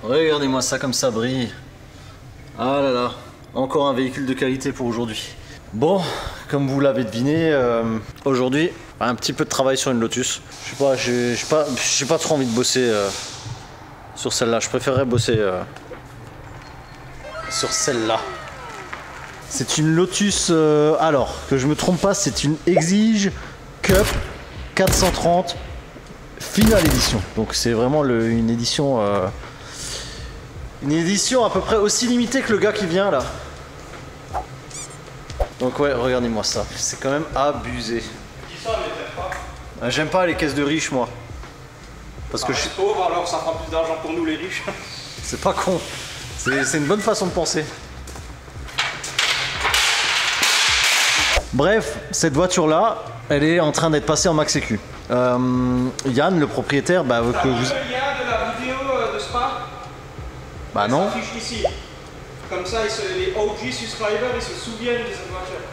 Regardez-moi ça comme ça brille. Ah là là, encore un véhicule de qualité pour aujourd'hui. Bon, comme vous l'avez deviné, aujourd'hui, un petit peu de travail sur une Lotus. Je sais pas, j'ai pas trop envie de bosser sur celle-là. Je préférerais bosser sur celle-là. C'est une Lotus, alors, que je me trompe pas, c'est une Exige Cup 430 Finale Edition. Donc c'est vraiment une édition à peu près aussi limitée que le gars qui vient là. Donc ouais, regardez-moi ça, c'est quand même abusé. Qui ça, mais t'aimes pas? J'aime pas les caisses de riches moi. Parce que je suis pauvre, alors ça fera plus d'argent pour nous les riches. C'est pas con, c'est une bonne façon de penser. Bref, cette voiture là, elle est en train d'être passée en max sécu. Yann, le propriétaire, bah, que vous... le lien de la vidéo de Spa? Bah non. Ça s'affiche ici. Comme ça, les OG subscribers, ils se souviennent de cette voiture.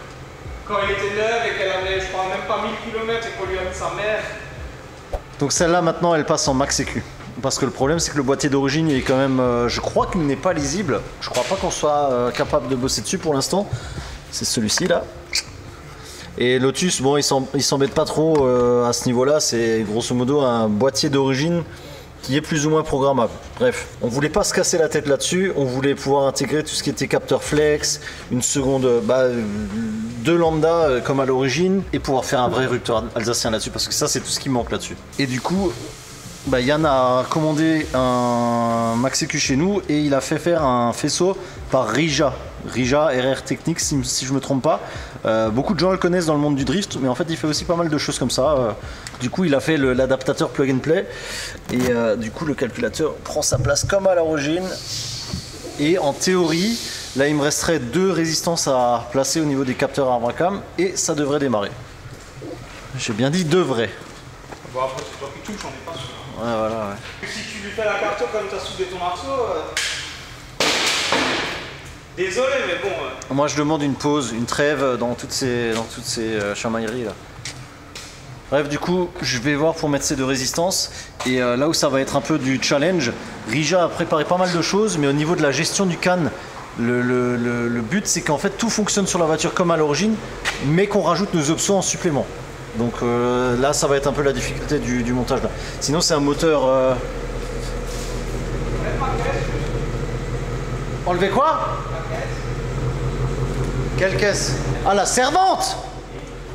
Quand elle était neuve et qu'elle avait, je crois, même pas 1000 km et qu'on lui a mis sa mère. Donc celle-là, maintenant, elle passe en max sécu. Parce que le problème, c'est que le boîtier d'origine, il est quand même... je crois qu'il n'est pas lisible. Je crois pas qu'on soit capable de bosser dessus pour l'instant. C'est celui-ci, là. Et Lotus, bon, il s'embête pas trop à ce niveau-là. C'est grosso modo un boîtier d'origine qui est plus ou moins programmable. Bref, on voulait pas se casser la tête là-dessus. On voulait pouvoir intégrer tout ce qui était capteur flex, une seconde, deux lambda comme à l'origine, et pouvoir faire un vrai rupteur alsacien là-dessus, parce que ça, c'est tout ce qui manque là-dessus. Et du coup, Yann a commandé un max sécu chez nous et il a fait faire un faisceau par Rija RR Techniques, si je me trompe pas. Beaucoup de gens le connaissent dans le monde du drift, mais en fait il fait aussi pas mal de choses comme ça. Du coup il a fait l'adaptateur plug and play et du coup le calculateur prend sa place comme à l'origine. Et en théorie, là il me resterait 2 résistances à placer au niveau des capteurs Abracam et ça devrait démarrer. J'ai bien dit devrait. Bon après c'est toi qui touches, on n'est pas sûr. Ouais voilà ouais. Si tu lui fais la carte comme tu as soudé ton arceau... Désolé, mais bon. Moi je demande une pause, une trêve dans toutes ces chamailleries là. Bref, du coup, je vais voir pour mettre ces 2 résistances. Et là où ça va être un peu du challenge, Rija a préparé pas mal de choses, mais au niveau de la gestion du can, le but c'est qu'en fait tout fonctionne sur la voiture comme à l'origine, mais qu'on rajoute nos options en supplément. Donc là, ça va être un peu la difficulté du montage là. Sinon, c'est un moteur. Enlever quoi? Quelle caisse? Ah, la servante!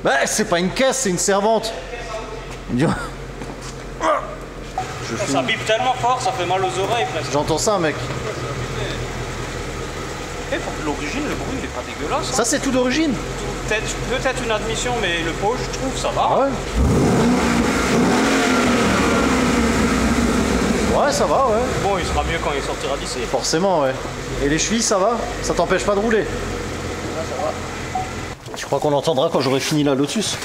Bah, c'est pas une caisse, c'est une servante. Ça bip tellement fort, ça fait mal aux oreilles presque. J'entends ça, mec. L'origine, le bruit, il est pas dégueulasse. Ça, c'est tout d'origine? Peut-être une admission, mais le pot, je trouve, ça va. Ah ouais? Ouais, ça va, ouais. Bon, il sera mieux quand il sortira d'ici. Forcément, ouais. Et les chevilles, ça va? Ça t'empêche pas de rouler? Ça va. Je crois qu'on l'entendra quand j'aurai fini la Lotus.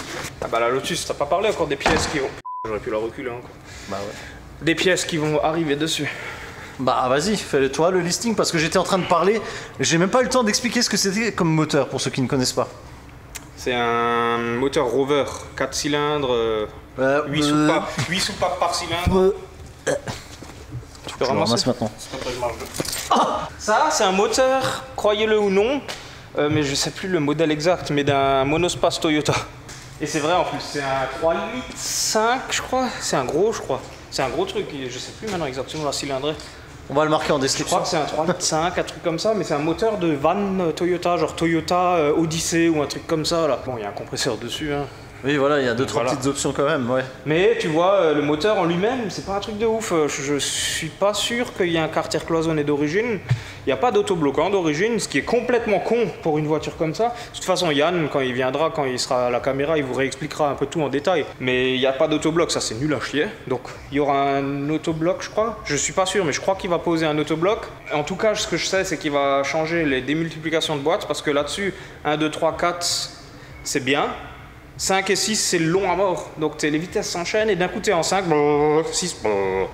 Ah bah la Lotus, t'as pas parlé encore des pièces qui vont... J'aurais pu la reculer encore. Bah ouais. Des pièces qui vont arriver dessus. Bah vas-y, fais-toi le listing parce que j'étais en train de parler. J'ai même pas eu le temps d'expliquer ce que c'était comme moteur pour ceux qui ne connaissent pas. C'est un moteur Rover, 4 cylindres, 8 soupapes par cylindre. Tu peux ramasser maintenant. Ça, c'est un moteur, croyez-le ou non, mais je sais plus le modèle exact, mais d'un monospace Toyota. Et c'est vrai en plus, c'est un 3,5 litres, je crois. C'est un gros, je crois. C'est un gros truc, je sais plus maintenant exactement la cylindrée. On va le marquer en Je description. crois que c'est un 3,5 litres, un truc comme ça, mais c'est un moteur de van Toyota, genre Toyota Odyssey ou un truc comme ça là. Bon, il y a un compresseur dessus, hein. Oui, voilà, il y a 2-3 petites options quand même, ouais. Mais tu vois, le moteur en lui-même, c'est pas un truc de ouf. Je suis pas sûr qu'il y ait un carter cloisonné d'origine. Il n'y a pas d'autobloquant d'origine, ce qui est complètement con pour une voiture comme ça. De toute façon, Yann, quand il viendra, quand il sera à la caméra, il vous réexpliquera un peu tout en détail. Mais il n'y a pas d'autobloc, ça c'est nul à chier. Donc il y aura un autobloc, je crois. Je suis pas sûr, mais je crois qu'il va poser un autobloc. En tout cas, ce que je sais, c'est qu'il va changer les démultiplications de boîtes, parce que là-dessus, 1, 2, 3, 4, c'est bien. 5 et 6, c'est long à mort. Donc les vitesses s'enchaînent et d'un coup t'es en 5, 6.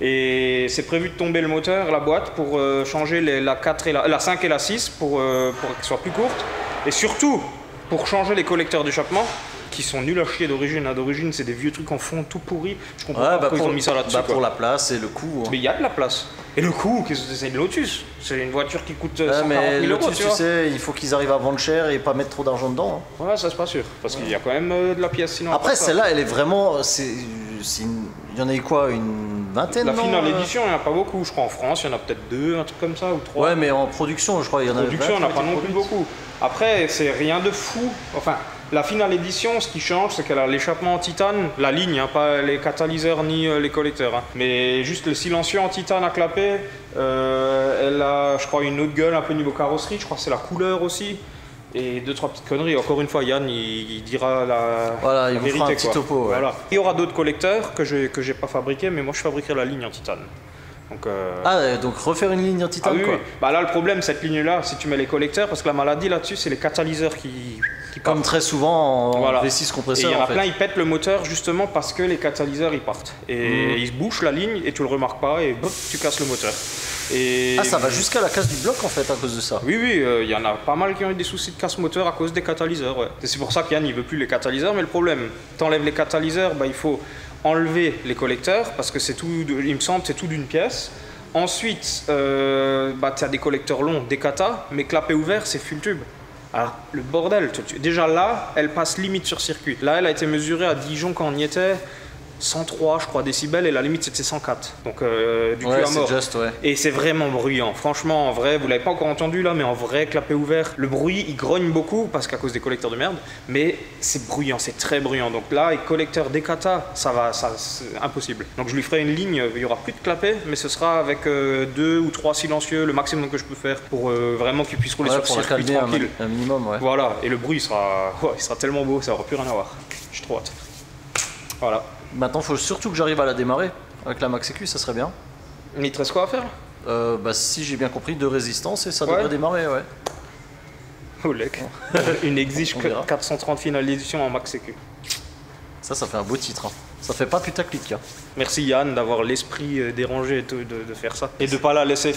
Et c'est prévu de tomber le moteur, la boîte, pour changer la 4 et la 5 et la 6 pour qu'elles soient plus courtes. Et surtout, pour changer les collecteurs d'échappement, qui sont nuls à chier d'origine. D'origine, c'est des vieux trucs en fond tout pourris. Je comprends pas pourquoi ils ont mis ça là-dessus. Pour la place et le coût. Hein. Mais il y a de la place. Et le coût, c'est une Lotus. C'est une voiture qui coûte 140 mais 000 euros, Lotus, tu sais, il faut qu'ils arrivent à vendre cher et pas mettre trop d'argent dedans. Hein. Ouais, ça c'est pas sûr. Parce qu'il y a quand même de la pièce sinon. Après, celle-là, elle est vraiment. Il y en a eu quoi, une vingtaine? La finale édition, il n'y en a pas beaucoup. Je crois en France, il y en a peut-être 2, un truc comme ça, ou 3. Ouais, mais en production, je crois, il y en a. En production, il n'y en a pas non plus beaucoup. Après, c'est rien de fou. Enfin, la finale édition, ce qui change, c'est qu'elle a l'échappement en titane, la ligne, hein, pas les catalyseurs ni les collecteurs. Hein. Mais juste le silencieux en titane à clapet. Elle a, je crois, une autre gueule un peu niveau carrosserie. Je crois que c'est la couleur aussi. Et 2-3 petites conneries. Encore une fois, Yann, il dira la il vous vérité. fera un petit topo. Ouais. Voilà. Il y aura d'autres collecteurs que j'ai pas fabriqués, mais moi je fabriquerai la ligne en titane. Donc refaire une ligne en titane, oui, quoi. Oui. Bah là, le problème, cette ligne-là, si tu mets les collecteurs, parce que la maladie là-dessus, c'est les catalyseurs qui Comme partent. très souvent en voilà. V6 Et compresseur. il y en a fait. plein, ils pètent le moteur justement parce que les catalyseurs ils partent. Et ils se bouchent la ligne et tu le remarques pas et bof, tu casses le moteur. Et... Ah, ça va jusqu'à la casse du bloc en fait à cause de ça. Oui, il y en a pas mal qui ont eu des soucis de casse-moteur à cause des catalyseurs. Ouais. Et c'est pour ça qu'Yann il veut plus les catalyseurs, mais le problème, t'enlèves les catalyseurs, bah, il faut enlever les collecteurs parce que c'est tout, il me semble, c'est tout d'une pièce. Ensuite, tu as des collecteurs longs, des cata, mais clapet ouvert, c'est full tube. Alors, le bordel, déjà là, elle passe limite sur circuit. Là, elle a été mesurée à Dijon quand on y était. 103 je crois décibels et la limite c'était 104 donc du cul à mort just, ouais. et c'est vraiment bruyant franchement en vrai vous l'avez pas encore entendu là mais en vrai clapet ouvert le bruit il grogne beaucoup parce qu'à cause des collecteurs de merde mais c'est bruyant c'est très bruyant donc là et collecteur Decata ça c'est impossible donc je lui ferai une ligne il y aura plus de clapet mais ce sera avec 2 ou 3 silencieux le maximum que je peux faire pour vraiment qu'il puisse rouler sur circuit tranquille un minimum ouais. Voilà et le bruit il sera tellement beau ça aura plus rien à voir j'ai trop hâte voilà. Maintenant, il faut surtout que j'arrive à la démarrer. Avec la Max EQ, ça serait bien. Mais il te reste quoi à faire? Si j'ai bien compris, 2 résistances et ça devrait démarrer, ouais. Oh, lec. Une Exige 430 finale d'édition en Max EQ. Ça fait un beau titre. Hein. Ça fait pas putaclic. Hein. Merci Yann d'avoir l'esprit dérangé de faire ça. Et de pas la laisser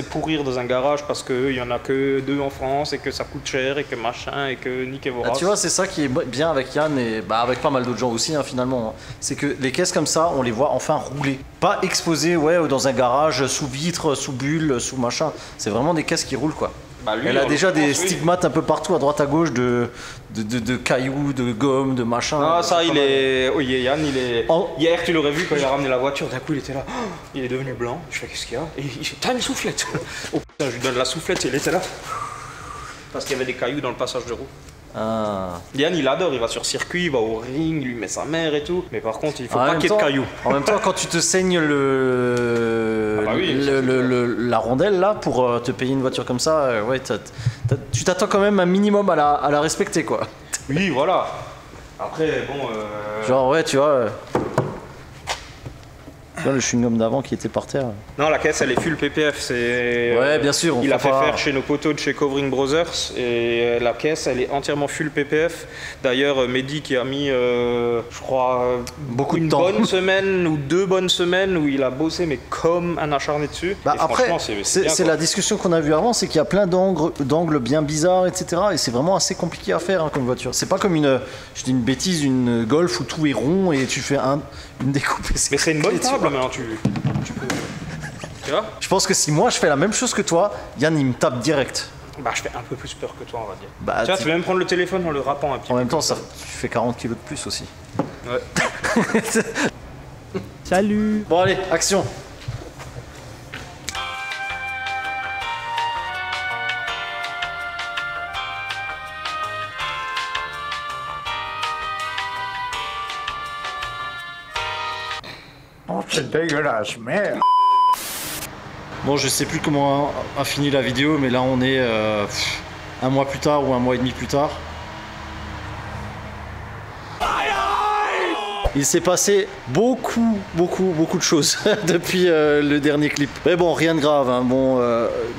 pourrir dans un garage parce qu'il y en a que 2 en France et que ça coûte cher et que machin et que niquez vos races. Tu vois, c'est ça qui est bien avec Yann et avec pas mal d'autres gens aussi hein, finalement. Hein. C'est que les caisses comme ça, on les voit enfin rouler. Pas exposées dans un garage sous vitre, sous bulle, sous machin. C'est vraiment des caisses qui roulent quoi. Bah lui, elle a déjà des stigmates un peu partout à droite à gauche de cailloux, de gomme, de machin. Ah ça il est... Oui Yann il est... Hier tu l'aurais vu quand il a ramené la voiture, d'un coup il était là, il est devenu blanc, je fais qu'est-ce qu'il y a? Et il fait t'as une soufflette. Oh putain je lui donne la soufflette et il était là. Parce qu'il y avait des cailloux dans le passage de roue. Ah. Yann il adore, il va sur circuit, il va au ring, il lui met sa mère et tout. Mais par contre il faut pas qu'il y ait de cailloux. En même temps quand tu te saignes la rondelle là pour te payer une voiture comme ça, tu t'attends quand même un minimum à la respecter quoi. Oui voilà. Après bon... Genre ouais tu vois... Là, le chewing-gum d'avant qui était par terre. Non, la caisse elle est full PPF. Ouais, bien sûr. Il a fait faire chez nos potos de chez Covering Brothers et la caisse elle est entièrement full PPF. D'ailleurs, Mehdi qui a mis, je crois, beaucoup de temps. Une bonne semaine ou 2 bonnes semaines où il a bossé, mais comme un acharné dessus. Après, c'est la discussion qu'on a vue avant, c'est qu'il y a plein d'angles bien bizarres, etc. Et c'est vraiment assez compliqué à faire hein, comme voiture. C'est pas comme je dis une bêtise, une Golf où tout est rond et tu fais une découpe. Mais c'est une bonne table. Maintenant, tu peux. Tu vois? Je pense que si moi je fais la même chose que toi, Yann il me tape direct. Bah je fais un peu plus peur que toi on va dire. Bah, tu vois, tu veux même prendre le téléphone en le rappant un petit peu. En même temps, tu fais 40 kilos de plus aussi. Ouais. Salut. Bon allez, action. Oh, c'est dégueulasse, merde. Bon, je sais plus comment a fini la vidéo, mais là on est un mois plus tard ou un mois et demi plus tard. Il s'est passé beaucoup de choses depuis le dernier clip. Mais bon, rien de grave. Hein. Bon,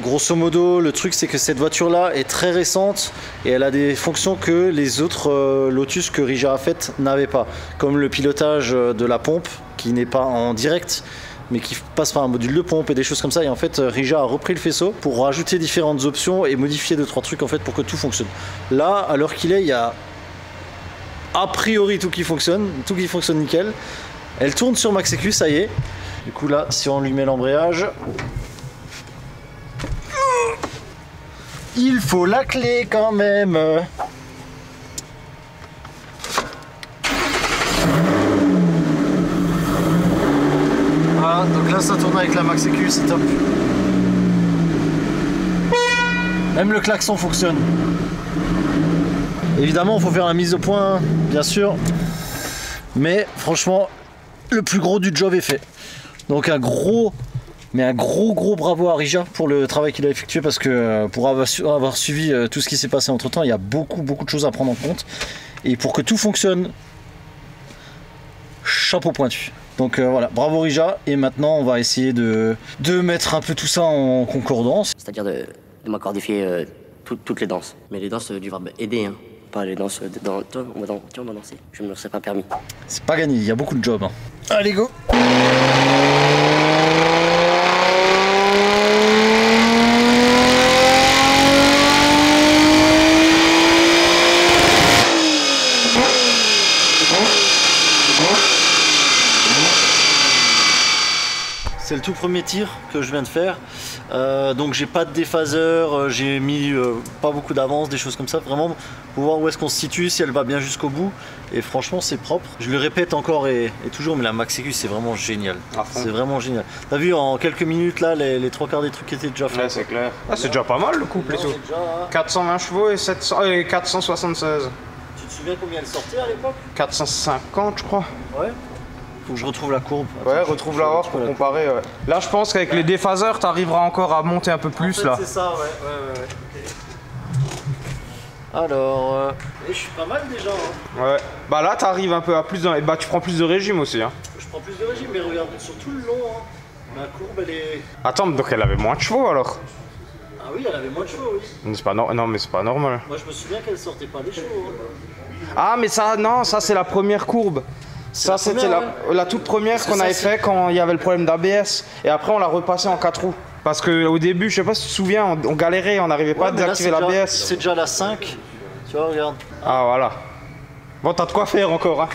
grosso modo, le truc c'est que cette voiture-là est très récente et elle a des fonctions que les autres Lotus que Rija a faites n'avaient pas. Comme le pilotage de la pompe, qui n'est pas en direct, mais qui passe par un module de pompe et des choses comme ça. Et en fait, Rija a repris le faisceau pour rajouter différentes options et modifier 2-3 trucs en fait pour que tout fonctionne. Là, à l'heure qu'il est, il y a a priori tout qui fonctionne nickel. Elle tourne sur Max EQ, ça y est. Du coup là, si on lui met l'embrayage, il faut la clé quand même. Voilà, donc là ça tourne avec la Max EQ, c'est top. Même le klaxon fonctionne. Évidemment, il faut faire la mise au point, bien sûr. Mais franchement, le plus gros du job est fait. Donc un gros bravo à Rija pour le travail qu'il a effectué, parce que pour avoir suivi tout ce qui s'est passé entre temps, il y a beaucoup de choses à prendre en compte. Et pour que tout fonctionne, chapeau pointu. Donc voilà, bravo Rija. Et maintenant, on va essayer de mettre un peu tout ça en concordance. C'est-à-dire de m'accordifier toutes les danses. Mais les danses du verbe aider, hein. Pas les danses dans... Toi, on va danser. Je ne me serais pas permis. C'est pas gagné, il y a beaucoup de jobs. Hein. Allez, go! C'est le tout premier tir que je viens de faire, donc j'ai pas de déphaseur, j'ai mis pas beaucoup d'avance, des choses comme ça, vraiment pour voir où est-ce qu'on se situe, si elle va bien jusqu'au bout, et franchement c'est propre. Je le répète encore et toujours, mais la Max EQ c'est vraiment génial, c'est vraiment génial. T'as vu en quelques minutes là les trois quarts des trucs qui étaient déjà faits. Ouais, c'est clair. Ah, c'est déjà pas mal le couple et tout. Déjà, 420 chevaux et 476. Tu te souviens combien elle sortait à l'époque? 450 je crois. Ouais. Faut que je retrouve la courbe. Ouais, retrouve la hausse pour comparer. Ouais. Là, je pense qu'avec les déphaseurs, tu arriveras encore à monter un peu plus. En fait, là. C'est ça, ouais. Okay. Alors, je suis pas mal déjà. Hein. Ouais. Bah là, tu arrives un peu à plus dans. Bah, tu prends plus de régime aussi. Hein. Je prends plus de régime, mais regarde, sur tout le long, hein, ma courbe, elle est. Attends, donc elle avait moins de chevaux alors? Ah oui, elle avait moins de chevaux, oui. C'est pas non, mais c'est pas normal. Moi, je me souviens qu'elle sortait pas des chevaux. Hein. Ah, mais ça, non, ça c'est la première courbe. Ça, c'était la toute première qu'on avait fait quand il y avait le problème d'ABS. Et après, on l'a repassé en 4 roues. Parce qu'au début, je sais pas si tu te souviens, on galérait, on n'arrivait pas à désactiver l'ABS. C'est déjà la 5. Tu vois, regarde. Ah, voilà. Bon, t'as de quoi faire encore. Hein.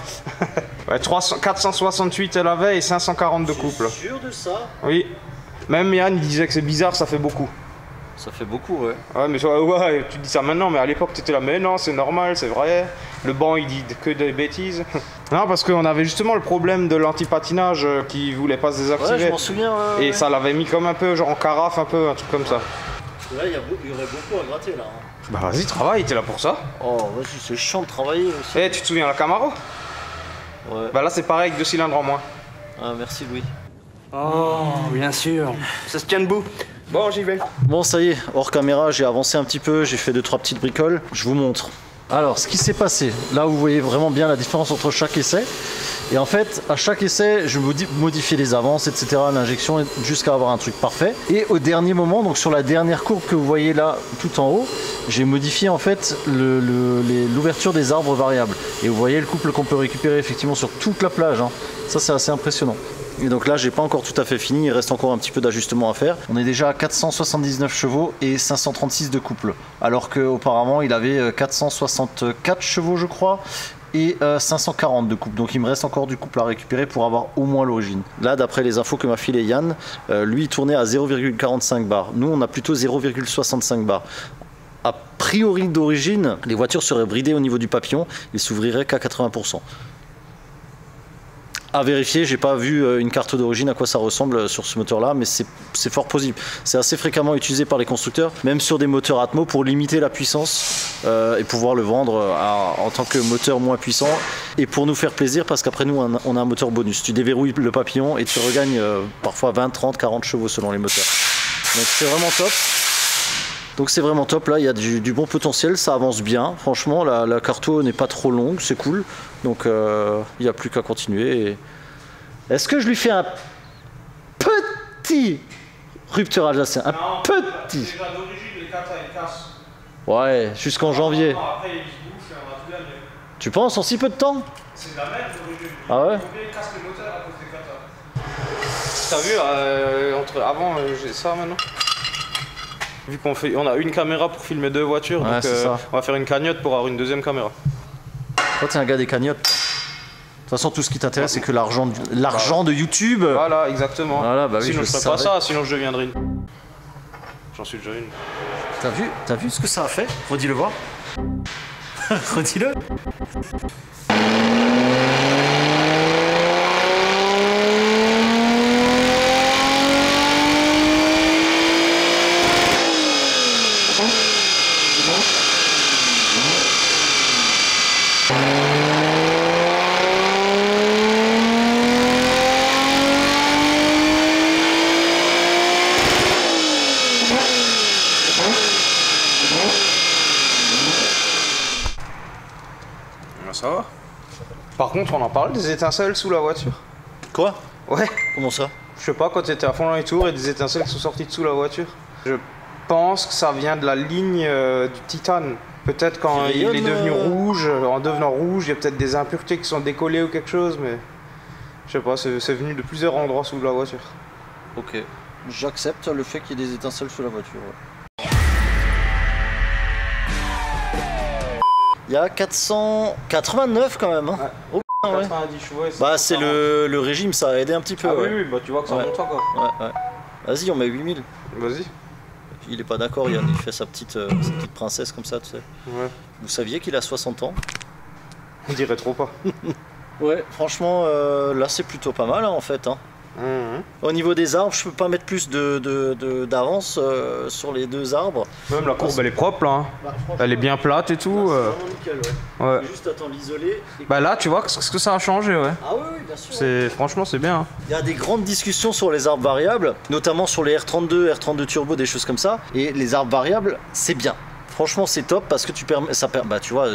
Ouais, 468 elle avait et 540 de couple. Tu es sûr de ça? Oui. Même Yann, il disait que c'est bizarre, ça fait beaucoup. Ça fait beaucoup, ouais. Ouais, mais ouais, tu dis ça maintenant, mais à l'époque, t'étais là, mais non, c'est normal, c'est vrai. Le banc, il dit que des bêtises. Non, parce qu'on avait justement le problème de l'anti-patinage qui voulait pas se désactiver. Ouais, je m'en souviens. Et ça l'avait mis comme un peu, genre en carafe, un peu, un truc comme ça. Là, il y aurait beaucoup à gratter, là. Hein. Bah vas-y, travaille, t'es là pour ça. Oh, vas-y, c'est chiant de travailler aussi. Eh, tu te souviens la Camaro? Ouais. Bah là, c'est pareil, avec 2 cylindres en moins. Ah, merci Louis. Oh, bien sûr. Ça se tient debout. Bon, j'y vais. Bon, ça y est, hors caméra, j'ai avancé un petit peu, j'ai fait 2-3 petites bricoles. Je vous montre. Alors, ce qui s'est passé, là vous voyez vraiment bien la différence entre chaque essai. Et en fait, à chaque essai, je modifiais les avances, etc., l'injection, jusqu'à avoir un truc parfait. Et au dernier moment, donc sur la dernière courbe que vous voyez là, tout en haut, j'ai modifié en fait l'ouverture des arbres variables. Et vous voyez le couple qu'on peut récupérer effectivement sur toute la plage. Hein. Ça, c'est assez impressionnant. Et donc là, j'ai pas encore tout à fait fini, il reste encore un petit peu d'ajustement à faire. On est déjà à 479 chevaux et 536 de couple. Alors qu'auparavant, il avait 464 chevaux, je crois, et 540 de couple. Donc il me reste encore du couple à récupérer pour avoir au moins l'origine. Là, d'après les infos que m'a filé Yann, lui, il tournait à 0,45 bar. Nous, on a plutôt 0,65 bar. A priori d'origine, les voitures seraient bridées au niveau du papillon, ils s'ouvriraient qu'à 80%. À vérifier, j'ai pas vu une carte d'origine à quoi ça ressemble sur ce moteur là, mais c'est fort possible. C'est assez fréquemment utilisé par les constructeurs, même sur des moteurs Atmo, pour limiter la puissance et pouvoir le vendre en tant que moteur moins puissant, et pour nous faire plaisir, parce qu'après nous on a un moteur bonus. Tu déverrouilles le papillon et tu regagnes parfois 20, 30, 40 chevaux selon les moteurs. Donc c'est vraiment top. Donc c'est vraiment top, là il y a du bon potentiel, ça avance bien, franchement la carto n'est pas trop longue, c'est cool, donc il n'y a plus qu'à continuer. Et... Est-ce que je lui fais un petit rupteur alsacien, un petit? Déjà d'origine, les 4 ils cassent. Ouais, jusqu'en janvier. Après ils se bouchent et on va tout gagner. Tu penses en si peu de temps? C'est de la merde d'origine. Ah ouais? Ils cassent les moteurs à cause des 4. T'as vu, avant j'ai ça maintenant. Vu qu'on a une caméra pour filmer 2 voitures, ouais, donc on va faire une cagnotte pour avoir une deuxième caméra. Toi t'es un gars des cagnottes. toute façon, tout ce qui t'intéresse, c'est que l'argent de YouTube. Voilà, exactement. Voilà, bah oui, sinon, je je ferais pas ça, sinon je deviendrais une. J'en suis déjà une. T'as vu ce que ça a fait? Redis-le voir. Redis-le. Ça va. Par contre, on en parle des étincelles sous la voiture. Quoi? Ouais. Comment ça? Je sais pas, quand t'étais à fond dans les tours et des étincelles qui sont sorties de sous la voiture. Je pense que ça vient de la ligne du titane. Peut-être quand il est devenu rouge, en devenant rouge, il y a peut-être des impuretés qui sont décollées ou quelque chose, mais je sais pas, c'est venu de plusieurs endroits sous la voiture. Ok. J'accepte le fait qu'il y ait des étincelles sous la voiture. Ouais. Il y a 489 quand même. Hein. Ouais. Oh, ouais. 90 chevaux. Bah c'est le régime, ça a aidé un petit peu. Ah ouais. oui, bah tu vois que ça monte pas quoi. Ouais. Vas-y, on met 8000. Vas-y. Il est pas d'accord, Yann, il fait sa petite princesse comme ça, tu sais. Ouais. Vous saviez qu'il a 60 ans? On dirait trop pas. Ouais, franchement, là c'est plutôt pas mal hein, en fait. Hein. Au niveau des arbres, je peux pas mettre plus d'avance sur les deux arbres. Même la courbe elle est propre là. Hein. Bah, elle est bien plate et tout. C'est vraiment nickel, ouais. Ouais. Juste attends l'isoler. Bah là tu vois ce que ça a changé ouais. Ah oui, bien sûr. Franchement c'est bien. Hein. Il y a des grandes discussions sur les arbres variables, notamment sur les R32 Turbo, des choses comme ça. Et les arbres variables, c'est bien. Franchement, c'est top parce que tu vois,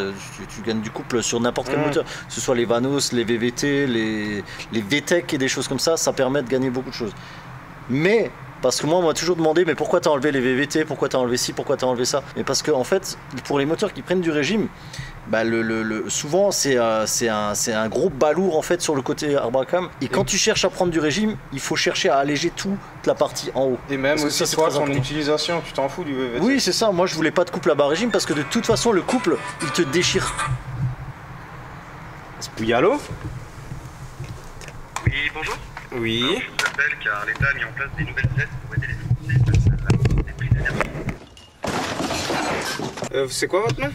tu gagnes du couple sur n'importe quel moteur, que ce soit les Vanos, les VVT, les VTEC et des choses comme ça permet de gagner beaucoup de choses. Mais, parce que moi, on m'a toujours demandé, mais pourquoi t'as enlevé les VVT, pourquoi t'as enlevé ci, pourquoi t'as enlevé ça? Mais parce que, en fait, pour les moteurs qui prennent du régime, bah souvent c'est un gros balourd en fait sur le côté arbre à cam. Et quand tu cherches à prendre du régime, il faut chercher à alléger toute la partie en haut. Et même parce aussi ça, toi, très ton important. utilisation, tu t'en fous du VVT. Oui, c'est ça. Moi, je voulais pas de couple à bas régime parce que de toute façon, le couple, il te déchire. Oui, allô? Oui, bonjour. Oui. Alors, je vous appelle car l'État a mis en place des nouvelles aides pour aider les Français face à la hausse des prix de l'énergie. C'est quoi votre nom?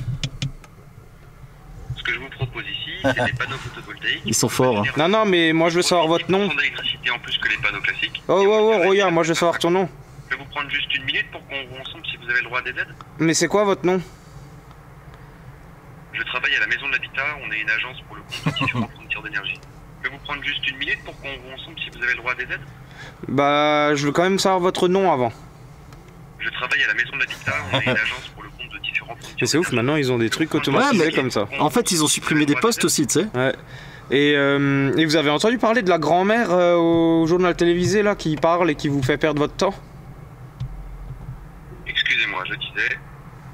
Ce que je vous propose ici, c'est des panneaux photovoltaïques. Ils sont forts. Hein. Non, mais moi je veux savoir votre nom. d'électricité en plus que les panneaux classiques. Oh, Roya, moi je veux savoir ton nom. Je peux vous prendre juste une minute pour qu'on voit ensemble si vous avez le droit à des aides. Mais c'est quoi votre nom? Je travaille à la maison de l'habitat, on est une agence pour le compte de différents fournisseurs d'énergie. Je peux vous prendre juste une minute pour qu'on voit ensemble si vous avez le droit à des aides. Bah, je veux quand même savoir votre nom avant. Je travaille à la maison de l'habitat, on est une agence pour le compte de différents fournisseurs. Mais c'est ouf, maintenant ils ont des trucs automatisés comme ça. En fait, ils ont supprimé des postes aussi, tu sais. Ouais. Et vous avez entendu parler de la grand-mère au journal télévisé là qui parle et qui vous fait perdre votre temps? Excusez-moi, je disais.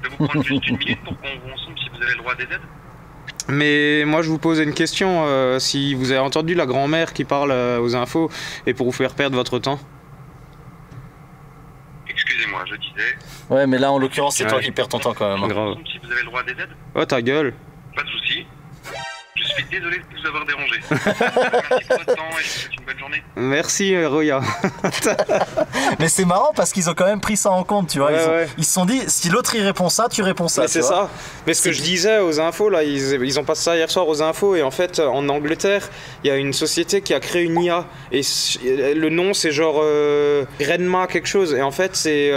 Je peux vous prendre juste une minute pour qu'on voit ensemble si vous avez le droit à des aides. Mais moi je vous posais une question, si vous avez entendu la grand-mère qui parle aux infos et pour vous faire perdre votre temps? Excusez-moi, je disais. Ouais, mais là, en l'occurrence, c'est toi Ouais. qui perds ton temps quand même. Hein. Grave. Si vous avez le droit à des aides. Oh ta gueule. Pas de soucis. Je suis désolé de vous avoir dérangé. Merci pour votre temps et je vous souhaite une bonne journée. Merci Roya. Mais c'est marrant parce qu'ils ont quand même pris ça en compte, tu vois. Ouais, Ils se sont dit, si l'autre il répond ça, tu réponds ça. Mais tu c'est vois. ça. Mais ce que je disais aux infos, là, ils ont passé ça hier soir aux infos, et en fait, en Angleterre, il y a une société qui a créé une IA, et le nom, c'est genre Renma quelque chose, et en fait, c'est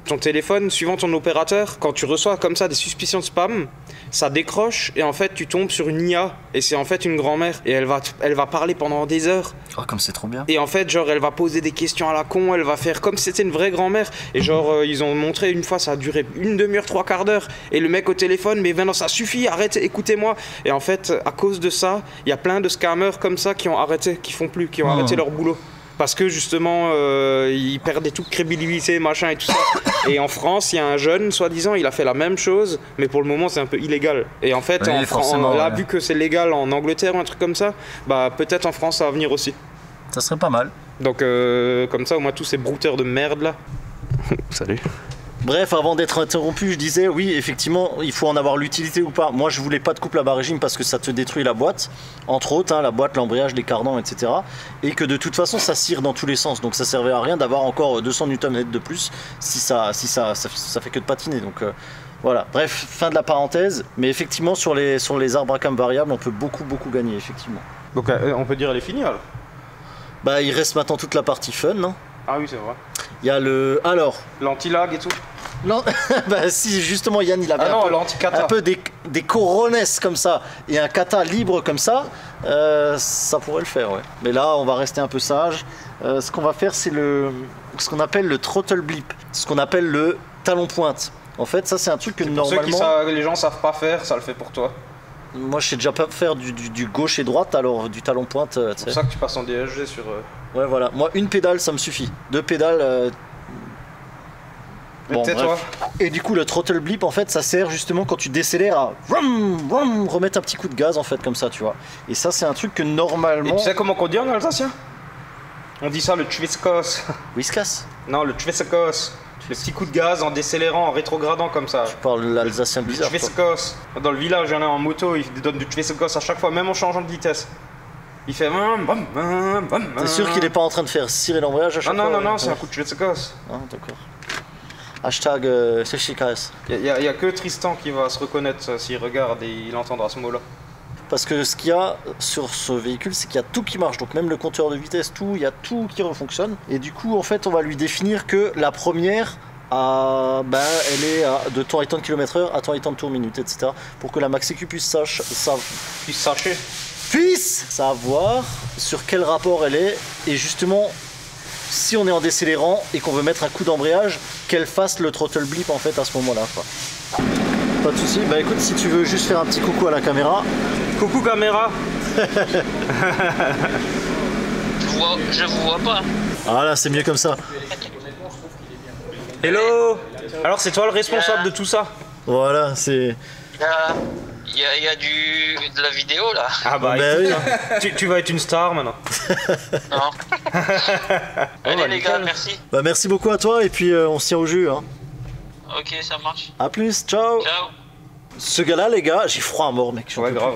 ton téléphone, suivant ton opérateur, quand tu reçois comme ça des suspicions de spam, ça décroche, et en fait, tu tombes sur une IA, et c'est en fait une grand-mère, et elle va parler pendant des heures. Oh, comme c'est trop bien. Et en fait, genre, elle va poser des questions à la con, elle va faire comme si c'était une vraie grand-mère. Et genre, ils ont montré une fois, ça a duré une demi-heure, 3/4 d'heure. Et le mec au téléphone, mais maintenant ça suffit, arrêtez, écoutez-moi. Et en fait, à cause de ça, il y a plein de scammers comme ça qui ont arrêté, qui font plus, qui ont arrêté leur boulot. Parce que justement, ils perdaient toute crédibilité, machin et tout ça. Et en France, il y a un jeune, soi-disant, il a fait la même chose, mais pour le moment, c'est un peu illégal. Et en fait, Oui, forcément, là, ouais. vu que c'est légal en Angleterre ou un truc comme ça, bah peut-être en France, ça va venir aussi. Ça serait pas mal. Donc comme ça, au moins tous ces brouteurs de merde là. Salut. Bref, avant d'être interrompu, je disais oui, effectivement, il faut en avoir l'utilité ou pas. Moi, je voulais pas de couple à bas régime parce que ça te détruit la boîte, entre autres, hein, la boîte, l'embrayage, les cardans, etc. Et que de toute façon, ça cire dans tous les sens. Donc ça servait à rien d'avoir encore 200 Nm de plus si ça fait que de patiner. Donc voilà. Bref, fin de la parenthèse. Mais effectivement, sur les arbres à cam variables, on peut beaucoup gagner, effectivement. Donc on peut dire elle est finie alors. Bah, il reste maintenant toute la partie fun, hein. Ah oui, c'est vrai. Il y a le... Alors... L'anti-lag et tout. Bah si, justement, Yann, il avait un peu des corones comme ça et un kata libre comme ça, ça pourrait le faire, ouais. Mais là, on va rester un peu sage. Ce qu'on va faire, c'est ce qu'on appelle le throttle blip, ce qu'on appelle le talon pointe. En fait, ça, c'est un truc que normalement... Ceux qui les gens savent pas faire, ça le fait pour toi. Moi, je sais déjà pas faire du gauche et droite, alors du talon pointe. C'est pour ça que tu passes en DSG sur... Ouais, voilà. Moi, une pédale, ça me suffit. 2 pédales... Bon, bref. Et du coup, le throttle blip, en fait, ça sert justement quand tu décélères à remettre un petit coup de gaz, en fait, comme ça, tu vois. Et ça, c'est un truc que normalement... Et tu sais comment on dit en alsacien? On dit ça le twiskos. Whiskas? Non, le twiskos. Le petit coup de gaz en décélérant, en rétrogradant comme ça. Tu parles l'alsacien bizarre. Le twiskos. Dans le village, il y en a en moto, il donne du twiskos à chaque fois, même en changeant de vitesse. Il fait... T'es sûr qu'il est pas en train de faire cirer l'embrayage à chaque fois? Non, c'est un coup de twiskos. Ah, d'accord. Hashtag Sechikaes. Il y a que Tristan qui va se reconnaître s'il regarde et il entendra ce mot-là. Parce que ce qu'il y a sur ce véhicule, c'est qu'il y a tout qui marche. Donc même le compteur de vitesse, tout, il y a tout qui refonctionne. Et du coup, en fait, on va lui définir que la première, elle est de temps et temps de km/h à temps et temps de tour minute, etc. Pour que la Max-EQ puisse savoir sur quel rapport elle est. Et justement, si on est en décélérant et qu'on veut mettre un coup d'embrayage, qu'elle fasse le throttle blip en fait à ce moment-là. Pas de soucis. Bah écoute, si tu veux juste faire un petit coucou à la caméra. Coucou caméra. Je vous vois pas. Ah là, c'est mieux comme ça. Hello. Alors c'est toi le responsable de tout ça? Voilà, c'est... Il y a de la vidéo là. Ah bah écoute, oui. tu vas être une star maintenant. Non. Allez les gars, merci. Bah merci beaucoup à toi et puis on se tient au jus, hein. Ok, ça marche. A plus, ciao. Ciao. Ce gars-là, les gars, j'ai froid à mort, mec. Ouais, grave.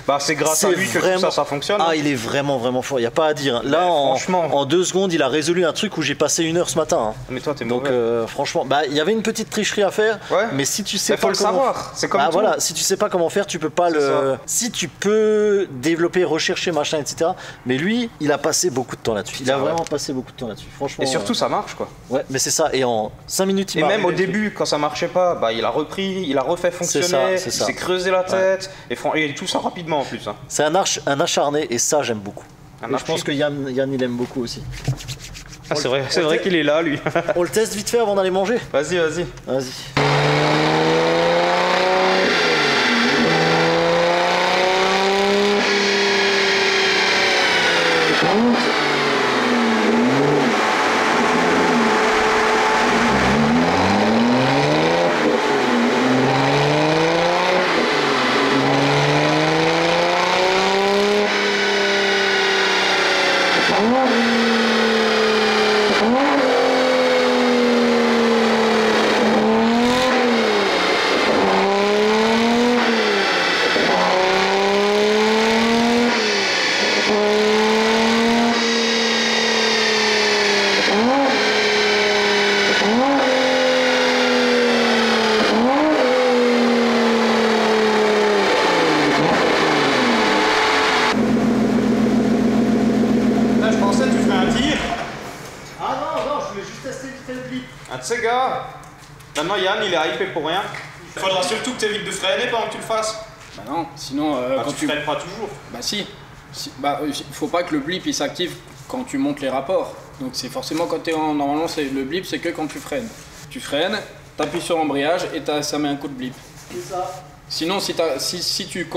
Bah c'est grâce à lui que tout ça fonctionne. Ah, il est vraiment fort, il n'y a pas à dire. Là, en 2 secondes, il a résolu un truc où j'ai passé 1 heure ce matin, hein. Mais toi, t'es donc mauvais. franchement, bah il y avait une petite tricherie à faire, ouais. Mais si tu sais faut le savoir, c'est comme tout. Voilà, si tu sais pas comment faire, tu peux pas le... Si tu peux développer, rechercher, machin, etc. Mais lui, il a passé beaucoup de temps là-dessus. Il a vraiment passé beaucoup de temps là-dessus, franchement. Et surtout, ça marche, quoi. Ouais, mais c'est ça, et en 5 minutes, il Et même au début, quand ça marchait pas, bah il a repris, il a refait fonctionner, il s'est creusé la tête, et tout ça rapidement en plus, hein. C'est un acharné et ça j'aime beaucoup. Et je pense que Yann il aime beaucoup aussi. Ah, c'est vrai qu'il est là lui. On le teste vite fait avant d'aller manger. Vas-y. Un de ces gars. Maintenant Yann il est hypé pour rien. Il faudra surtout que tu évites de freiner pendant que tu le fasses. Bah non, sinon quand tu freines pas toujours. Bah si. Bah faut pas que le blip il s'active quand tu montes les rapports. Donc c'est forcément quand t'es en... Normalement le blip c'est que quand tu freines. Tu freines, t'appuies sur l'embrayage et ça met un coup de blip. C'est ça. Sinon si tu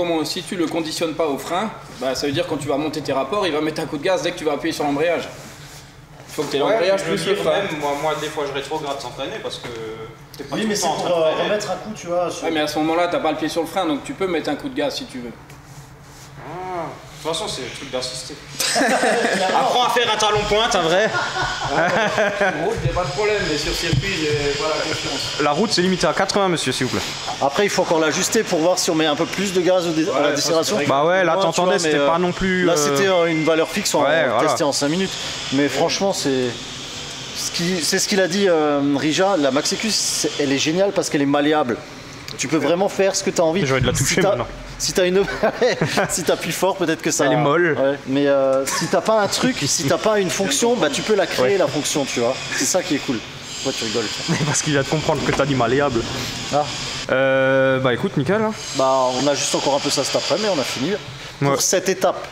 le conditionnes pas au frein, bah ça veut dire quand tu vas monter tes rapports, il va mettre un coup de gaz dès que tu vas appuyer sur l'embrayage. Faut que tu aies l'embrayage plus le frein. Moi des fois je rétrograde sans freiner parce que t'es pas oui, tout mais le c'est temps en pour train de freiner. remettre un coup, tu vois. Ouais, mais à ce moment-là, t'as pas le pied sur le frein, donc tu peux mettre un coup de gaz si tu veux. Ah, de toute façon, c'est le truc d'assister. Apprends à faire un talon pointe, un vrai. route, j'ai pas de problème, mais sur circuit, j'ai pas la confiance. La route c'est limité à 80 monsieur s'il vous plaît. Après, il faut encore l'ajuster pour voir si on met un peu plus de gaz à la décélération. Bah ouais, là Moi, tu t'entendais, vois, c'était mais, pas non plus... Là, c'était une valeur fixe, on Ouais, va voilà. tester en 5 minutes. Mais franchement, c'est ce qu'il a dit Rija, la Maxicus, elle est géniale parce qu'elle est malléable. Tu peux vraiment faire ce que tu as envie. J'ai envie de la toucher si t'as- maintenant. Si t'as une si t'appuies fort, peut-être que ça. Elle est molle. Ouais. Mais si t'as pas un truc, si t'as pas une fonction, bah tu peux la créer la fonction, tu vois. C'est ça qui est cool. Pourquoi tu rigoles? Parce qu'il vient de comprendre que t'as dit malléable. Ah. Bah écoute, nickel. Hein. Bah on a juste encore un peu ça cet après, mais on a fini. Ouais. Pour cette étape.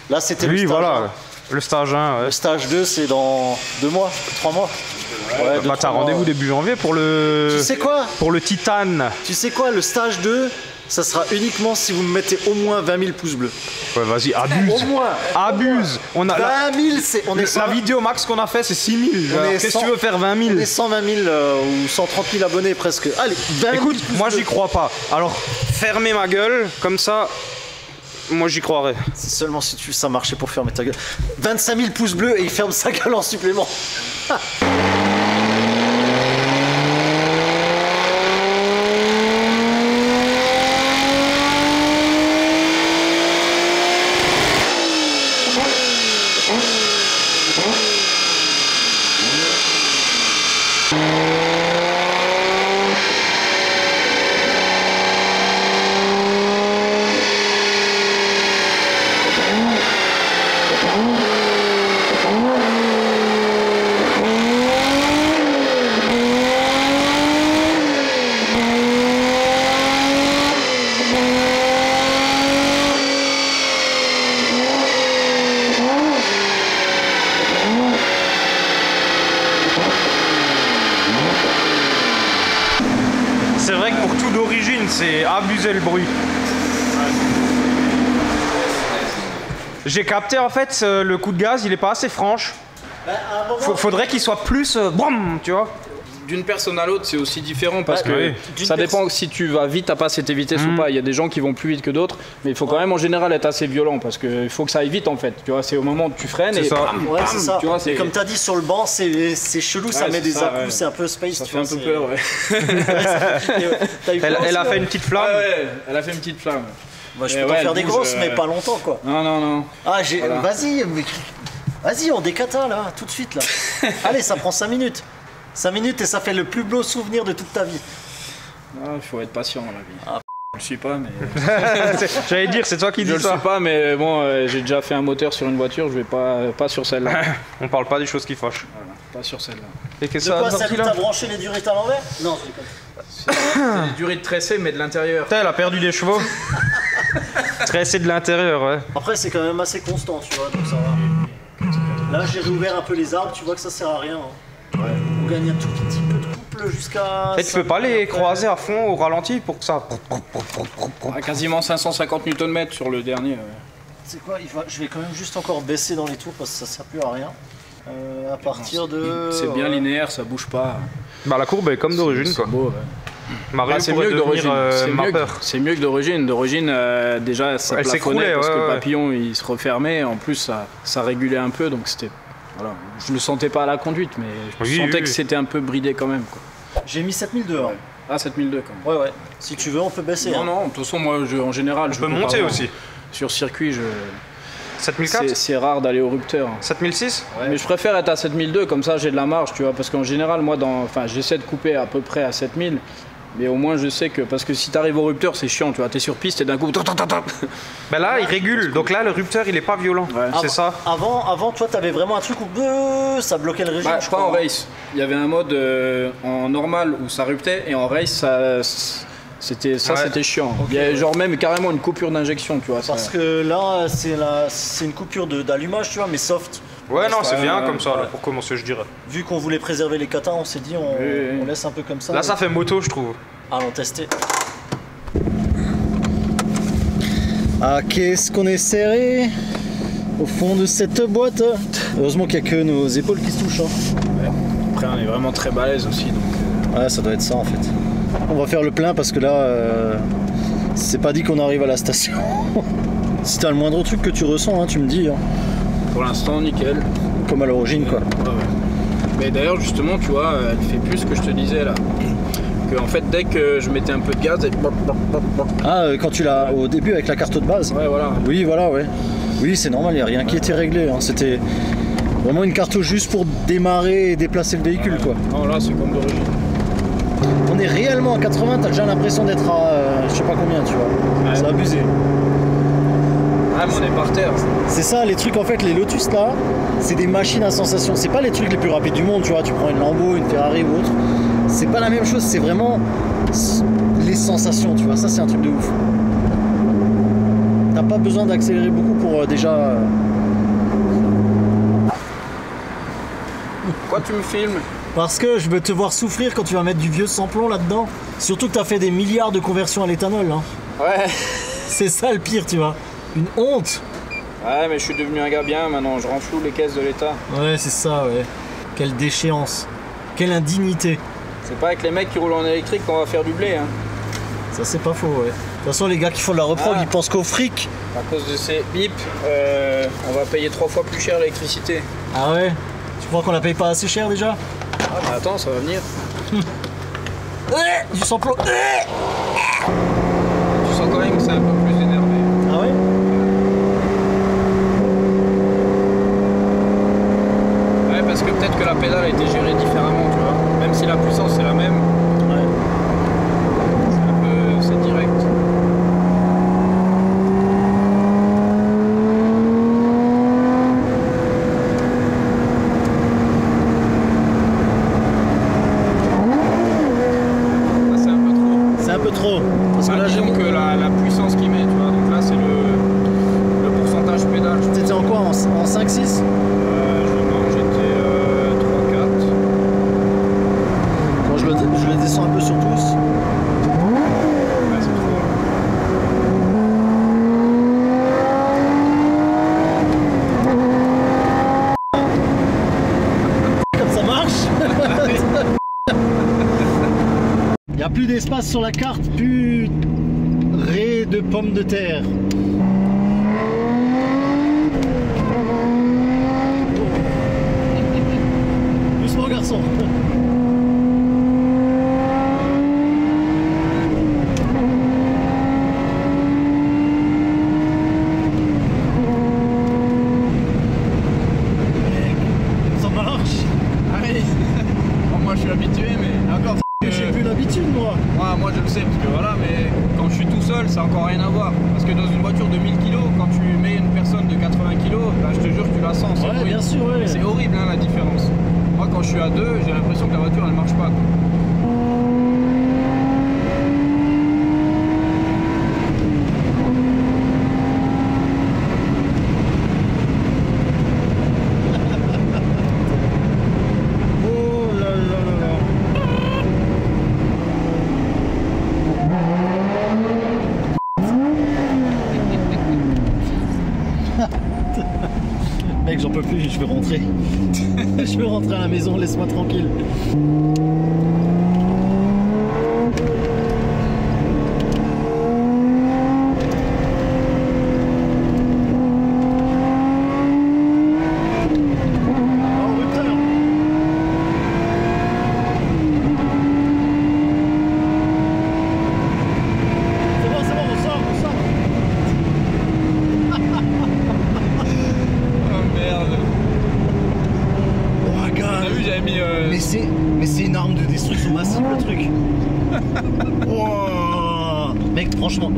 Là c'était le Oui, stage voilà. 1. Le stage 1, ouais. Le stage 2 c'est dans 2 mois, 3 mois. Ouais, Bah t'as rendez-vous début janvier pour le... Tu sais quoi? Pour le titane. Tu sais quoi? Le stage 2, ça sera uniquement si vous me mettez au moins 20 000 pouces bleus. Ouais, vas-y, abuse. Au moins. Abuse. On a... 20 000, on est La vidéo max qu'on a fait c'est 6 000. On est Qu'est-ce que 100 tu veux faire 20 000? On est 120 000 ou 130 000 abonnés presque. Allez, 20 000 Écoute, pouces moi bleus. j'y crois pas. Alors, fermez ma gueule, comme ça, moi j'y croirais. C'est seulement si ça marchait pour fermer ta gueule. 25 000 pouces bleus et il ferme sa gueule en supplément. C'est vrai que pour tout d'origine, c'est abuser le bruit. J'ai capté en fait, le coup de gaz, il est pas assez franche. Faudrait qu'il soit plus... boum, tu vois. D'une personne à l'autre, c'est aussi différent parce que oui. ça dépend si tu vas vite à pas cette vitesse ou pas. Il y a des gens qui vont plus vite que d'autres, mais il faut quand même en général être assez violent parce qu'il faut que ça aille vite en fait. Tu vois, c'est au moment où tu freines C'est et ça. bam, Ouais, bam, c'est ça. tu vois, Et c'est comme t'as dit sur le banc, c'est chelou, ça Ouais, met c'est des ça, à-coups, ouais. c'est un peu space. ça tu fait un vois, peu c'est- peur. Ouais. T'as eu peur Elle aussi, a là fait une petite flamme. Ouais, elle a fait une petite flamme. Bah, je Mais peux ouais, t'en faire elle des bouge, grosses, mais pas longtemps quoi. Non, non, non. Ah, Voilà. Vas-y, on décata là, tout de suite là. Allez, ça prend 5 minutes. 5 minutes et ça fait le plus beau souvenir de toute ta vie. Ah, il faut être patient dans la vie. Ah. Je le suis pas, mais. J'allais dire, c'est toi qui Je dis le ça. suis pas, mais bon, j'ai déjà fait un moteur sur une voiture, je vais pas sur celle-là. On parle pas des choses qui fâchent. Voilà, pas sur celle-là. Et qu'est-ce De que quoi ça ça a sorti t'as là? branché les durettes à l'envers? Non, je déconne. C'est des durées de tressé, mais de l'intérieur. Putain, elle a perdu des chevaux. Tressé de l'intérieur, ouais. Après, c'est quand même assez constant, tu vois, donc ça va. Là, j'ai réouvert un peu les arbres, tu vois que ça sert à rien. Hein. On gagne un tout petit peu de couple jusqu'à. Et tu peux pas les croiser à fond au ralenti pour que ça... Ah, quasiment 550 Nm sur le dernier. Ouais. C'est quoi je vais quand même juste encore baisser dans les tours parce que ça sert plus à rien. À partir de. C'est bien linéaire, ça bouge pas. Bah la courbe est comme d'origine quoi. C'est beau, ouais. Mario Bah, c'est pourrait mieux que devenir d'origine. C'est ma mieux, peur. c'est mieux que d'origine. D'origine, déjà, ça Elle plafonnait s'écroulait, parce ouais, que le ouais. papillon il se refermait. En plus, ça régulait un peu, donc c'était. Voilà. Je le sentais pas à la conduite, mais je Oui, sentais oui, que oui. c'était un peu bridé quand même. Quoi. J'ai mis 7002. Hein. Ah, 7002 quand même. Ouais. Si tu veux, on peut baisser. Non, hein. non, de toute façon, moi, en général, je On peut coupe monter avant. aussi. Sur circuit, 7004 c'est rare d'aller au rupteur. 7006 Mais je préfère être à 7002, comme ça j'ai de la marge, tu vois, parce qu'en général, moi, j'essaie de couper à peu près à 7000, mais au moins je sais que, parce que si t'arrives au rupteur, c'est chiant, tu vois, t'es sur piste et d'un coup, Bah là il régule, donc là le rupteur il est pas violent. Ouais. C'est ça. Avant, toi, t'avais vraiment un truc où ça bloquait le régime. Bah, je pas en crois. race. Il y avait un mode en normal où ça ruptait, et en race, c'était chiant. Il y a genre même carrément une coupure d'injection, tu vois. Parce ça... que là, c'est une coupure d'allumage, tu vois, mais soft. Ouais non c'est Ouais, bien ouais, comme ça là, ouais. pour commencer je dirais. Vu qu'on voulait préserver les katas, on s'est dit on laisse un peu comme ça. Là ça fait moto je trouve. Allons tester. Ah, qu'est-ce qu'on est serré au fond de cette boîte. Heureusement qu'il n'y a que nos épaules qui se touchent. Hein. Après, on est vraiment très balèze aussi, donc... Ouais, ça doit être ça en fait. On va faire le plein parce que là, c'est pas dit qu'on arrive à la station. Si t'as le moindre truc que tu ressens, hein, tu me dis. Hein. Pour l'instant, nickel. Comme à l'origine, quoi. Ouais, ouais. Mais d'ailleurs, justement, tu vois, elle fait plus ce que je te disais là. Que en fait, dès que je mettais un peu de gaz, elle... Ah, quand tu l'as au début avec la carte de base. Ouais, voilà. Oui, voilà, ouais. Oui, c'est normal, il n'y a rien qui était réglé. Hein. C'était vraiment une carte juste pour démarrer et déplacer le véhicule, quoi. Non, là, c'est comme d'origine. On est réellement à 80, t'as déjà l'impression d'être à je sais pas combien, tu vois. Ouais. C'est abusé. Ah, mais on est par terre. C'est ça, les trucs, en fait, les Lotus là, c'est des machines à sensation. C'est pas les trucs les plus rapides du monde, tu vois. Tu prends une Lambo, une Ferrari ou autre. C'est pas la même chose, c'est vraiment les sensations, tu vois. Ça, c'est un truc de ouf. T'as pas besoin d'accélérer beaucoup pour déjà. Pourquoi tu me filmes? Parce que je veux te voir souffrir quand tu vas mettre du vieux sans-plomb là-dedans. Surtout que t'as fait des milliards de conversions à l'éthanol. Hein. Ouais. C'est ça le pire, tu vois. Une honte. Ouais, mais je suis devenu un gars bien maintenant, je renfloue les caisses de l'État. Ouais, c'est ça, ouais. Quelle déchéance. Quelle indignité. C'est pas avec les mecs qui roulent en électrique qu'on va faire du blé, hein. Ça, c'est pas faux, ouais. De toute façon, les gars qui font de la reprog, ils pensent qu'au fric. À cause de ces bips, on va payer 3 fois plus cher l'électricité. Ah ouais? Tu crois qu'on la paye pas assez cher déjà? Ah, mais attends, ça va venir. Du sans-plomb. Tu sens quand même que c'est un peu plus énervé. Ah ouais? Ouais, parce que peut-être que la pédale a été gérée différemment, tu vois. Même si la puissance est la même. Ouais. C'est direct. Ah, c'est un peu trop. C'est un peu trop. Parce que là, j'ai disons que la puissance qu'il met, tu vois. Donc là, c'est le pourcentage pédale. T'étais en quoi? En 5-6? Non, j'étais 3-4. Bon, je le descends un peu sur tous. Ouais, c'est trop. Comme ça marche. Il n'y a plus d'espace sur la carte, plus de pommes de terre. Doucement, garçon. Ça marche. Allez. Bon, moi, je suis habitué, mais encore. J'ai plus l'habitude, moi. Moi je le sais, parce que voilà, mais quand je suis tout seul, ça n'a encore rien à voir. Parce que dans une voiture de 1000 kg, quand tu mets une personne de 80 kg, bah, je te jure que tu la sens. c'est Ouais, horrible. bien sûr, ouais. C'est horrible hein, la différence. Moi, quand je suis à 2, j'ai l'impression que la voiture elle marche pas. Oh là là là là. Mec, j'en peux plus, je veux rentrer. Je veux rentrer à la maison, laisse-moi tranquille. Oh, rupteur. C'est bon, on sort. Oh merde. Oh, T'as regarde. vu, j'avais mis. Mais c'est une arme de destruction massive le truc. Oh. Mec, franchement,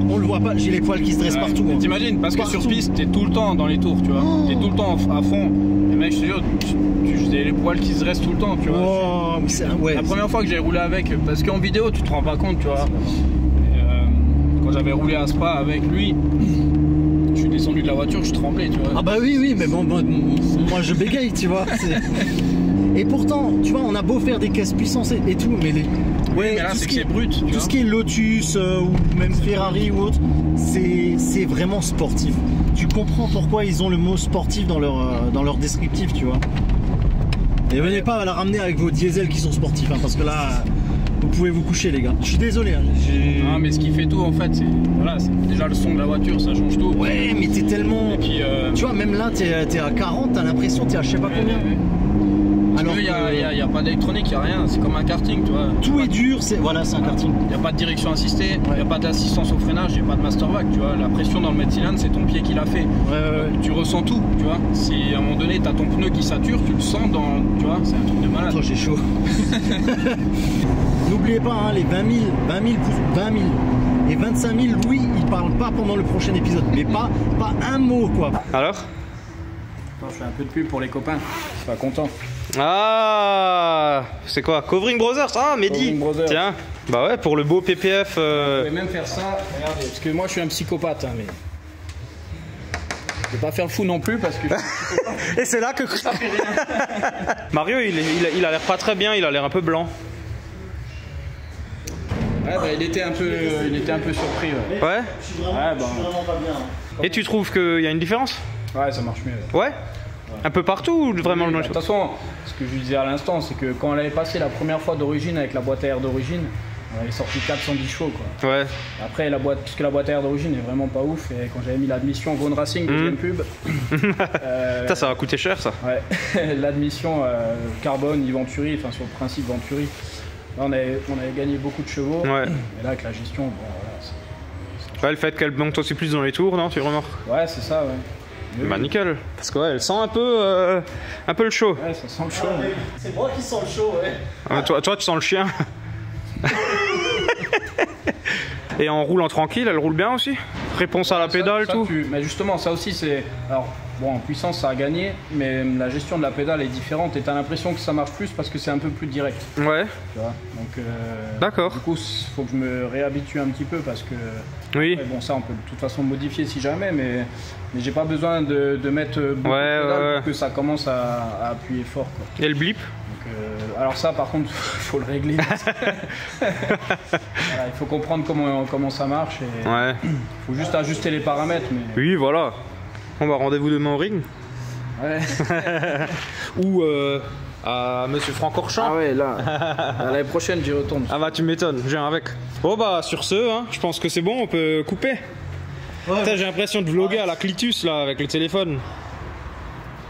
on le voit pas, j'ai les poils qui se dressent Ouais, partout. hein. T'imagines, parce que Partout. sur piste, t'es tout le temps dans les tours, tu vois. T'es tout le temps à fond. Et mec, je te jure, j'ai les poils qui se dressent tout le temps, tu vois. Oh, mais c'est ouais. La première fois que j'ai roulé avec, parce qu'en vidéo tu te rends pas compte, tu vois. Et, quand j'avais roulé à Spa avec lui, je suis descendu de la voiture, je tremblais, tu vois. Ah bah oui, mais bon, moi je bégaye, tu vois. Et pourtant, tu vois, on a beau faire des caisses puissantes et tout, mais mais là, tout c'est ce que qui c'est brut, tu tout vois. ce qui est Lotus ou même Ferrari ou autre, c'est vraiment sportif. Tu comprends pourquoi ils ont le mot sportif dans leur descriptif, tu vois. Et venez pas à la ramener avec vos diesels qui sont sportifs, hein, parce que là, vous pouvez vous coucher, les gars. Je suis désolé. Hein, Non, mais ce qui fait tout en fait, c'est voilà, c'est déjà le son de la voiture, ça change tout. Ouais, mais t'es tellement. Et puis, Tu vois, même là, t'es à 40, t'as l'impression t'es à je sais pas combien. ouais. À il n'y a pas d'électronique, il n'y a rien, c'est comme un karting, tu vois. Tout est dur, voilà, c'est un karting. Il n'y a pas de direction assistée, il n'y a pas d'assistance au freinage, il n'y a pas de master vac, tu vois. La pression dans le Medcylindre, c'est ton pied qui l'a fait. Tu ressens tout, tu vois. Si à un moment donné, tu as ton pneu qui sature, tu le sens dans, tu vois, c'est un truc de malade. Oh, j'ai chaud. N'oubliez pas, hein, les 20 000 et 25 000, Louis, il parle pas pendant le prochain épisode, mais pas un mot, quoi. Alors? Attends, je fais un peu de pub pour les copains, je suis pas content. Ah, c'est quoi? Covering Brothers? Ah, Mehdi. Covering Brothers. Tiens, bah ouais, pour le beau PPF. Vous pouvez même faire ça, regardez, parce que moi je suis un psychopathe, hein, mais... Je vais pas faire le fou non plus parce que... Et c'est là que... Mario, il a l'air pas très bien, il a l'air un peu blanc. Ouais, bah, il était un peu surpris. Ouais. Ouais? Je suis vraiment pas bien. Et tu trouves qu'il y a une différence? Ouais, ça marche mieux. Ouais? Un peu partout ou vraiment le De toute façon, ce que je disais à l'instant, c'est que quand elle avait passé la première fois d'origine avec la boîte à air d'origine, on avait sorti 410 chevaux, quoi. Ouais. Après, puisque la boîte à air d'origine est vraiment pas ouf, et quand j'avais mis l'admission Gone Racing, deuxième pub... Ça va coûter cher, ça. Ouais, l'admission carbone, Venturi, enfin sur le principe Venturi, là on avait gagné beaucoup de chevaux, Ouais. et là avec la gestion, bon voilà... Ouais, le fait qu'elle monte aussi plus dans les tours, non? Tu remarques? Ouais, c'est ça, ouais. Bah nickel. Parce que ouais, elle sent un peu le chaud. Ouais, ça sent le chaud. C'est moi qui sens le chaud, ouais. Toi, tu sens le chien. Et en roulant tranquille, elle roule bien aussi? Réponse à la pédale, tout? Mais justement, ça aussi c'est... Alors, bon, en puissance ça a gagné, mais la gestion de la pédale est différente et t'as l'impression que ça marche plus parce que c'est un peu plus direct. Ouais. Tu vois, donc... D'accord. Du coup, il faut que je me réhabitue un petit peu parce que... Oui. Ouais, bon, ça on peut de toute façon modifier si jamais, mais j'ai pas besoin de mettre beaucoup de pédale pour que ça commence à appuyer fort, quoi. Et le blip? Alors ça par contre il faut le régler. Voilà, il faut comprendre comment ça marche et Ouais. faut juste ajuster les paramètres. Mais... Oui, voilà. On va rendez-vous demain au ring. Ouais. Ou à Monsieur Francorchamps. Ah ouais, là. L'année prochaine j'y retourne. Ah bah tu m'étonnes, je viens avec. Bon bah sur ce, hein, je pense que c'est bon, on peut couper. Ouais. J'ai l'impression de vlogger à la Clitus là avec le téléphone.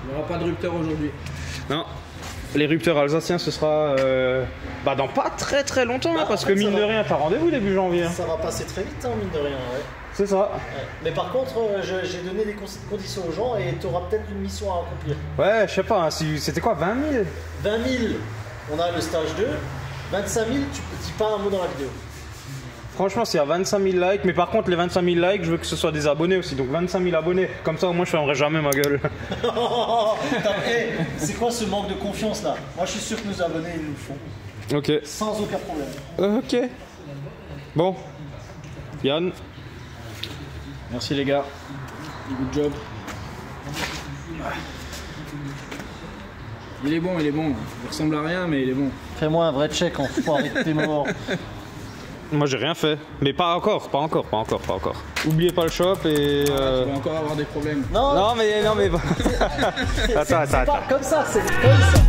Il n'y aura pas de rupteur aujourd'hui. Non. Les rupteurs alsaciens, ce sera dans pas très longtemps, hein, parce que mine de rien, t'as rendez-vous début janvier. Ça va passer très vite, hein, mine de rien, ouais. C'est ça. Ouais. Mais par contre, j'ai donné des conditions aux gens et tu auras peut-être une mission à accomplir. Ouais, je sais pas, hein, c'était quoi, 20 000? 20 000, on a le stage 2. 25 000, tu dis pas un mot dans la vidéo. Franchement, c'est à 25 000 likes, mais par contre, les 25 000 likes, je veux que ce soit des abonnés aussi, donc 25 000 abonnés. Comme ça, au moins, je fermerai jamais ma gueule. Hey, c'est quoi ce manque de confiance là? Moi, je suis sûr que nos abonnés, ils nous le font. Ok. Sans aucun problème. Ok. Bon. Yann. Merci les gars. Good job. Il est bon. Il ressemble à rien, mais il est bon. Fais-moi un vrai check en foiré de tes morts. Moi j'ai rien fait, mais pas encore. Oubliez pas le shop et... Tu vas encore avoir des problèmes. Non, mais... attends. C'est pas comme ça, c'est comme ça.